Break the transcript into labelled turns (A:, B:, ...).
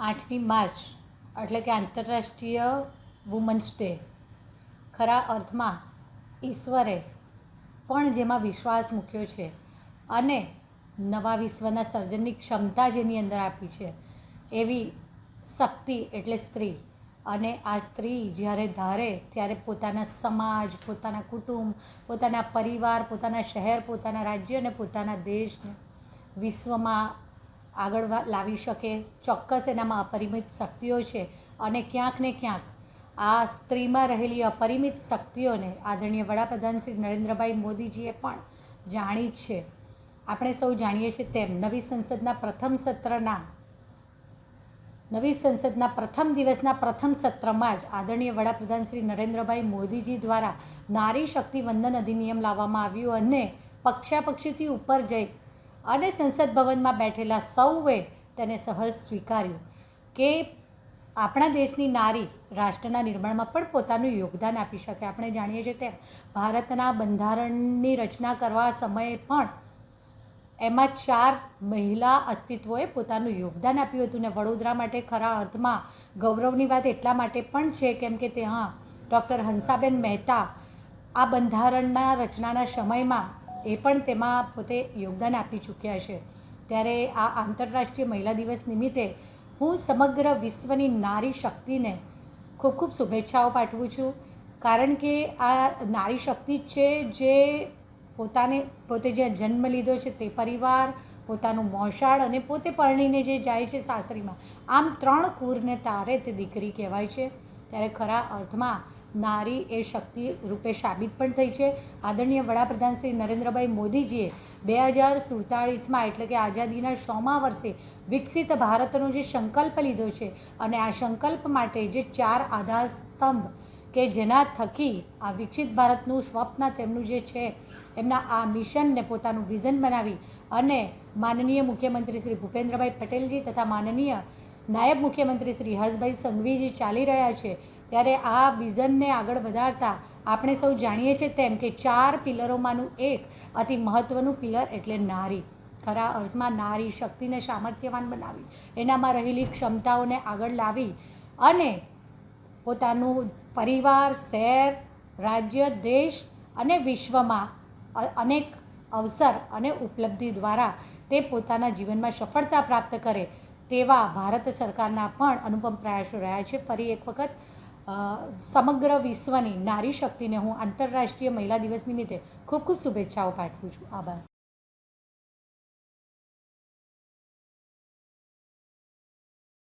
A: 8મી March એટલે કે આંતરરાષ્ટ્રીય વુમન્સ ડે ખરા અર્થમાં ઈશ્વરે પણ જેમાં વિશ્વાસ મૂક્યો છે અને નવા વિશ્વના સર્જનની ક્ષમતા જેની અંદર આપી છે એવી શક્તિ એટલે સ્ત્રી. અને આ સ્ત્રી જ્યારે ધારે ત્યારે પોતાના સમાજ, પોતાના કુટુંબ, પોતાના પરિવાર, પોતાના શહેર, પોતાના રાજ્ય અને પોતાના દેશને વિશ્વમાં આગળ લાવી શકે. ચોક્કસ એનામાં અપરિમિત શક્તિઓ છે અને ક્યાંક ને ક્યાંક આ સ્ત્રીમાં રહેલી અપરિમિત શક્તિઓને આદરણીય વડાપ્રધાન શ્રી નરેન્દ્રભાઈ મોદીજીએ પણ જાણી જ છે. આપણે સૌ જાણીએ છીએ તેમ નવી સંસદના પ્રથમ દિવસના પ્રથમ સત્રમાં જ આદરણીય વડાપ્રધાન શ્રી નરેન્દ્રભાઈ મોદીજી દ્વારા નારી શક્તિ વંદન અધિનિયમ લાવવામાં આવ્યું અને પક્ષાપક્ષીથી ઉપર જઈ અને સંસદ ભવનમાં બેઠેલા સૌએ તેને સહર્ષ સ્વીકાર્યું કે આપણા દેશની નારી રાષ્ટ્રના નિર્માણમાં પણ પોતાનું યોગદાન આપી શકે. આપણે જાણીએ છીએ તેમ ભારતના બંધારણની રચના કરવા સમયે પણ એમાં 4 મહિલા અસ્તિત્વોએ પોતાનું યોગદાન આપ્યું હતું. ને વડોદરા માટે ખરા અર્થમાં ગૌરવની વાત એટલા માટે પણ છે કેમ કે ત્યાં ડૉક્ટર હંસાબેન મહેતા આ બંધારણના રચનાના સમયમાં એ પણ તેમાં પોતે યોગદાન આપી ચૂક્યા છે. ત્યારે આ આંતરરાષ્ટ્રીય મહિલા દિવસ નિમિત્તે હું સમગ્ર વિશ્વની નારી શક્તિને ખૂબ ખૂબ શુભેચ્છાઓ પાઠવું છું. કારણ કે આ નારી શક્તિ જ છે જે પોતે જ્યાં જન્મ લીધો છે તે પરિવાર, પોતાનું મોસાળ અને પોતે પરણીને જે જાય છે સાસરીમાં, આમ 3 કુરને તારે તે દીકરી કહેવાય છે. ત્યારે ખરા અર્થમાં નારી એ શક્તિ રૂપે સાબિત પણ થઈ છે. આદરણીય વડાપ્રધાન શ્રી નરેન્દ્રભાઈ મોદીજીએ 2047માં એટલે કે આઝાદીના 100મા વર્ષે વિકસિત ભારતનો જે સંકલ્પ લીધો છે અને આ સંકલ્પ માટે જે 4 આધારસ્તંભ કે જેના થકી આ વિકસિત ભારતનું સ્વપ્ન તેમનું જે છે એમના આ મિશનને પોતાનું વિઝન બનાવી અને માનનીય મુખ્યમંત્રી શ્રી ભૂપેન્દ્રભાઈ પટેલજી તથા માનનીય નાયબ મુખ્યમંત્રી શ્રી હર્ષભાઈ સંઘવીજી ચાલી રહ્યા છે. ત્યારે આ વિઝનને આગળ વધારતા આપણે સૌ જાણીએ છીએ તેમ કે 4 પિલરોમાંનું એક અતિ મહત્ત્વનું પિલર એટલે નારી. ખરા અર્થમાં નારી શક્તિને સામર્થ્યવાન બનાવી, એનામાં રહેલી ક્ષમતાઓને આગળ લાવી અને પોતાનું પરિવાર, શહેર, રાજ્ય, દેશ અને વિશ્વમાં અનેક અવસર અને ઉપલબ્ધિ દ્વારા તે પોતાના જીવનમાં સફળતા પ્રાપ્ત કરે તેવા ભારત સરકારના પણ અનુપમ પ્રયાસો રહ્યા છે. ફરી એક વખત સમગ્ર વિશ્વની નારી શક્તિને હું આંતરરાષ્ટ્રીય મહિલા દિવસ નિમિત્તે ખૂબ ખૂબ શુભેચ્છાઓ પાઠવું છું. આભાર.